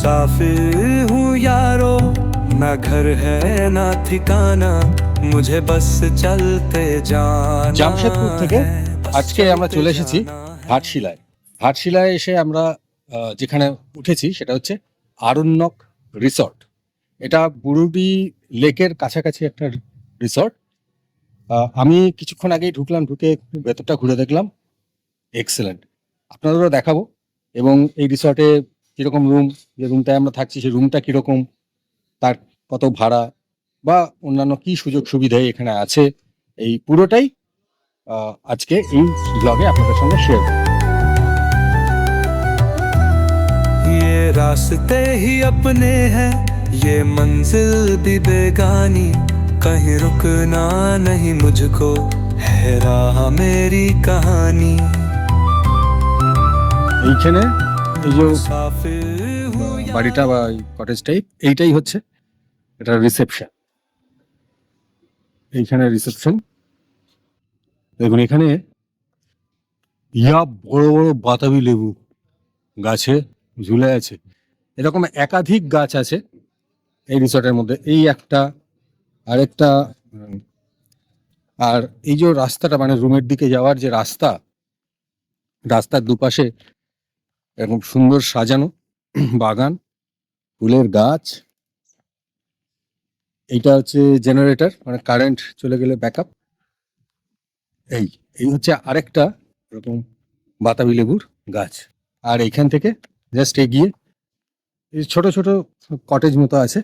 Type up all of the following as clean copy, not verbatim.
मुसाफिर हूँ यारो, ना घर है ना ठिकाना, मुझे बस चलते जाना। জামশেদপুর থেকে আজকে আমরা চলে এসেছি ঘাটশিলায়। ঘাটশিলায় এসে আমরা যেখানে উঠেছি সেটা হচ্ছে আরণ্যক রিসর্ট। এটা বুরুডি লেকের কাছাকাছি একটা রিসর্ট। আমি কিছুক্ষণ আগেই ঢুকলাম, ঢুকে একটু ভেতরটা ঘুরে দেখলাম। এক্সেলেন্ট, আপনাদেরও দেখাবো। এবং এই রিসর্টে কীরকম রুম, যে রুমটায় আমরা থাকছি সেই রুমটা কীরকম, তার কত ভাড়া বা অন্যান্য কি সুযোগ সুবিধা এখানে আছে, এই পুরোটাই আজকে এই ব্লগে আপনাদের সঙ্গে শেয়ার করব। ये रास्ते ही अपने हैं, ये मंजिल भी बेगानी, कहीं रुकना नहीं मुझको, है राह मेरी कहानी। এইখানে এই যে मुसाफिर हूँ বাড়িটা বা কটেজ টাইপ, এইটাই হচ্ছে এটা রিসেপশন। এইখানে রিসেপশন দেখুন, এখানে ইয়া বড় বড় বাতাবি লেবু গাছে ঝুলে আছে। এরকম একাধিক গাছ আছে এই রিসর্টের মধ্যে, এই একটা আরেকটা। আর এই যে রাস্তাটা, মানে রুমের দিকে যাওয়ার যে রাস্তা, রাস্তার দুপাশে এরকম সুন্দর সাজানো বাগান, ফুলের গাছ। এইটা হচ্ছে জেনারেটর, মানে কারেন্ট চলে গেলে ব্যাকআপ। এই এই হচ্ছে আরেকটা এরকম বাতাবি লেবুর গাছ। আর এইখান থেকে জাস্ট এগিয়ে এই ছোট ছোট কটেজ মতো আছে।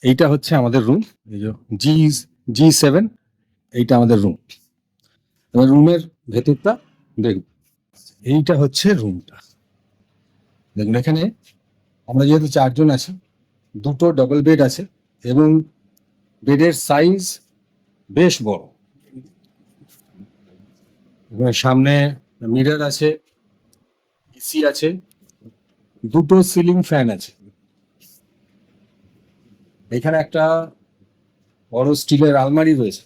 এইটা হচ্ছে আমাদের রুম, এই যে G7, এইটা আমাদের রুম। এবার রুমের ভেতরটা দেখুন, এইটা হচ্ছে রুমটা। দেখুন এখানে আমরা যেহেতু 4 জন আছি, 2টো ডাবল বেড আছে এবং বেডের সাইজ বেশ বড়। এবং সামনে মিরর আছে, এসি আছে, 2টো সিলিং ফ্যান আছে। এখানে একটা বড় স্টিলের আলমারি রয়েছে।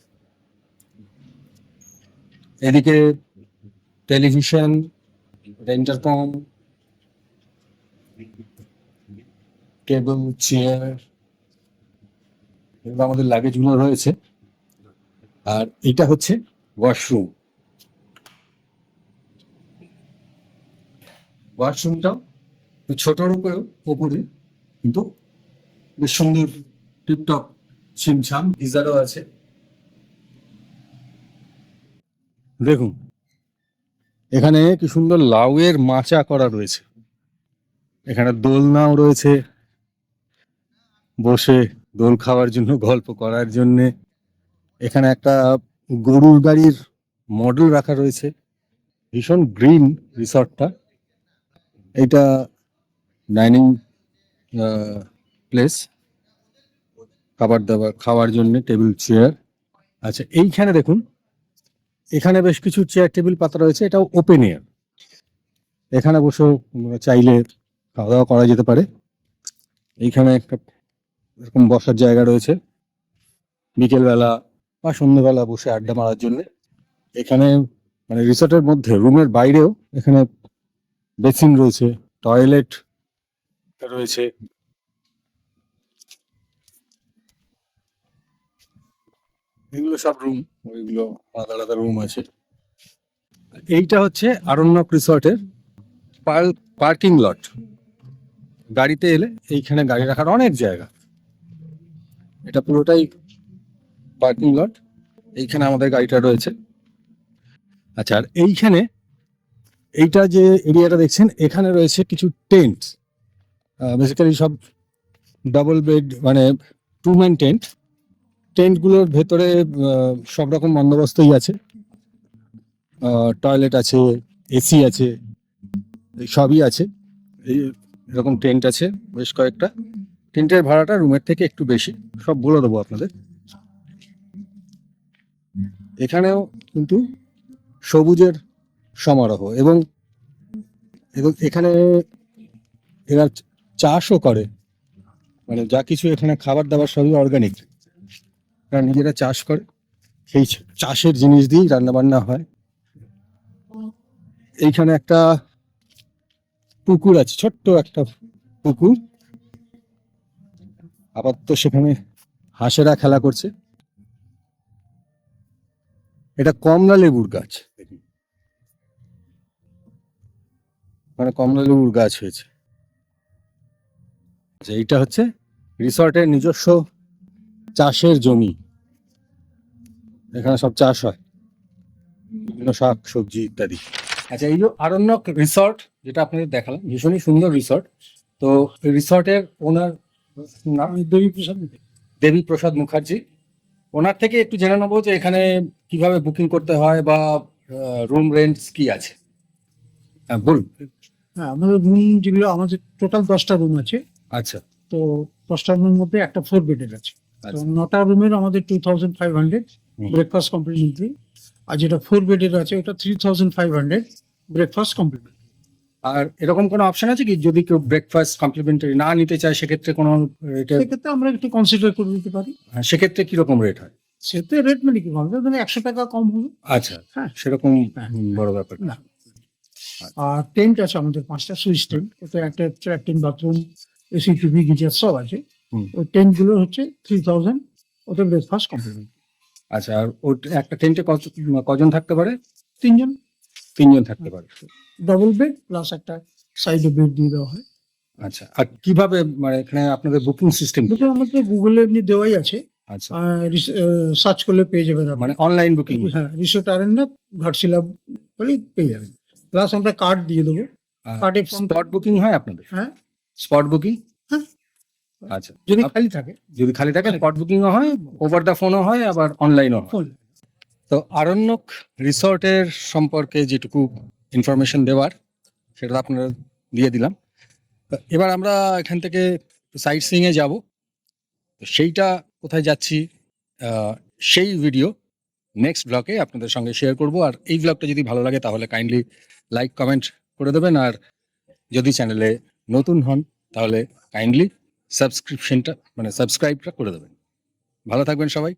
এদিকে টেলিভিশন, ইন্টারকম, টেবিল, চেয়ার, এগুলো আমাদের লাগেজগুলো রয়েছে। আর এটা হচ্ছে ওয়াশরুম। ওয়াশরুমটাও ছোটর উপরে কিন্তু বেশ সুন্দর, টিপটপ, ছিমছাম, গিজারও আছে। দেখুন এখানে কি সুন্দর লাউয়ের মাচা করা রয়েছে। এখানে দোলনাও রয়েছে, বসে দোল খাওয়ার জন্য, গল্প করার জন্য। এখানে একটা গরুর গাড়ির মডেল রাখা রয়েছে। ভীষণ গ্রিন রিসর্টটা। এইটা ডাইনিং প্লেস, খাবার দাবার খাওয়ার জন্য, টেবিল চেয়ার। আচ্ছা, এইখানে দেখুন, এখানে বেশ কিছু চেয়ার টেবিল পাতা রয়েছে। এটাও ওপেন এয়ার, এখানে বসে চাইলে খাওয়া দাওয়া করা যেতে পারে। এইখানে একটা এরকম বসার জায়গা রয়েছে, বিকেলবেলা বা সন্ধ্যেবেলা বসে আড্ডা মারার জন্য। এখানে মানে রিসর্টের মধ্যে রুমের বাইরেও এখানে বেসিন রয়েছে, টয়লেট রয়েছে। এগুলো সব রুম, ওইগুলো আলাদা আলাদা রুম আছে। এইটা হচ্ছে আরণ্যক রিসর্টের পার্কিং লট। গাড়িতে এলে এইখানে গাড়ি রাখার অনেক জায়গা। এটা পুরোটাই পার্কিং লট, এইখানে আমাদের গাড়িটা রয়েছে। আচ্ছা, আর এইখানে এইটা যে এরিয়াটা দেখছেন, এখানে রয়েছে কিছু টেন্ট, বেসিক্যালি সব ডাবল বেড, মানে 2 ম্যান টেন্ট। টেন্টগুলোর ভেতরে সব রকম বন্দোবস্তই আছে, টয়লেট আছে, এসি আছে, সবই আছে। এই এরকম টেন্ট আছে বেশ কয়েকটা। টেন্টের ভাড়াটা রুমের থেকে একটু বেশি, সব বলে দেবো আপনাদের। এখানেও কিন্তু সবুজের সমারোহ, এবং এখানে এরা চাষও করে, মানে যা কিছু এখানে খাবার দাবার সবই অর্গানিক। এরা নিজেরা চাষ করে, সেই চাষের জিনিস দিয়েই রান্নাবান্না হয়। এইখানে একটা পুকুর আছে, ছোট্ট একটা পুকুর, আপাতত সেখানে হাঁসেরা খেলা করছে। এটা কমলা লেবুর গাছ, মানে কমলা লেবুর গাছ হয়েছে। আচ্ছা, এইটা হচ্ছে রিসর্টের নিজস্ব চাষের জমি। এখানে সব চাষ হয়, বিভিন্ন শাক সবজি ইত্যাদি। আচ্ছা, এই যে আরণ্যক রিসর্ট যেটা আপনাদের দেখালাম, ভীষণই সুন্দর রিসর্ট। তো রিসর্টের ওনার নাম দেবীপ্রসাদ মুখার্জি। ওনার থেকে একটু জেনে নেবো যে এখানে কিভাবে বুকিং করতে হয় বা রুম রেন্টস কি আছে। হ্যাঁ, বলুন। হ্যাঁ, আমাদের রুম যেগুলো, আমাদের টোটাল 10টা রুম আছে। আচ্ছা তো 10টা রুমের মধ্যে একটা 4 বেডের আছে। তো আচ্ছা 9টা রুমের আমাদের 2500 হুম। ব্রেকফাস্ট কমপ্লিমেন্টারি, আর যেটা 4 বেডের আছে ওটা 3500 ব্রেকফাস্ট কমপ্লিমেন্টারি। আর এরকম কোনো অপশন আছে কি, যদি কেউ ব্রেকফাস্ট কমপ্লিমেন্টারি না নিতে চায় সেক্ষেত্রে কোনো রেটের? সেক্ষেত্রে আমরা একটু কনসিডার করে দিতে পারি। সেক্ষেত্রে কিরকম রেট হয়? সেতে রেট মানে কি বলতে, মানে 100 টাকা কম হবে। আচ্ছা, হ্যাঁ। সেরকম হ্যাঁ। বড় ব্যাপার না। না। আর টেন্ট আছে আমাদের 5টা সুইচ টেন্ট, ওতে একটা ট্র্যাক্টিং বাথরুম, এসি টিভি গিজার সব আছে। হুম। ওই টেন্ট গুলো হচ্ছে 3000, ওতে ব্রেকফাস্ট কমপ্লিমেন্টারি। আচ্ছা, আর একটা টেন্টে কজন থাকতে পারে? 3 জন, 3 জন থাকতে পারে। ডবল বেড প্লাস একটা সাইডে বেড দিয়ে দেওয়া হয়। আচ্ছা, আর কিভাবে, মানে এখানে আপনাদের বুকিং সিস্টেম? দুটো আমাদের গুগলে এমনি দেওয়াই আছে, আচ্ছা, সার্চ করলে পেয়ে যাবেন আপনি। মানে অনলাইন বুকিং? হ্যাঁ, রিসোর্ট আরেন্না ঘাটশিলা বলেই পেয়ে যাবেন। প্লাস আমরা কার্ড দিয়ে দেবো। কার্ডে স্পট বুকিং হয় আপনাদের? হ্যাঁ, স্পট বুকিং? হ্যাঁ। আচ্ছা, যদি খালি থাকে যদি খালি থাকে স্পট বুকিংও হয়, ওভার দ্য ফোনও হয়, আবার অনলাইনও হয়। ফুল। তো আরণ্যক রিসর্টের সম্পর্কে যেটুকু ইনফরমেশন দেওয়ার সেটা আপনারা দিয়ে দিলাম। তো এবার আমরা এখান থেকে সাইট সিইংয়ে যাব। তো সেইটা কোথায় যাচ্ছি সেই ভিডিও নেক্সট ব্লগে আপনাদের সঙ্গে শেয়ার করব। আর এই ব্লগটা যদি ভালো লাগে তাহলে কাইন্ডলি লাইক কমেন্ট করে দেবেন। আর যদি চ্যানেলে নতুন হন তাহলে কাইন্ডলি সাবস্ক্রাইবটা করে দেবেন। ভালো থাকবেন সবাই।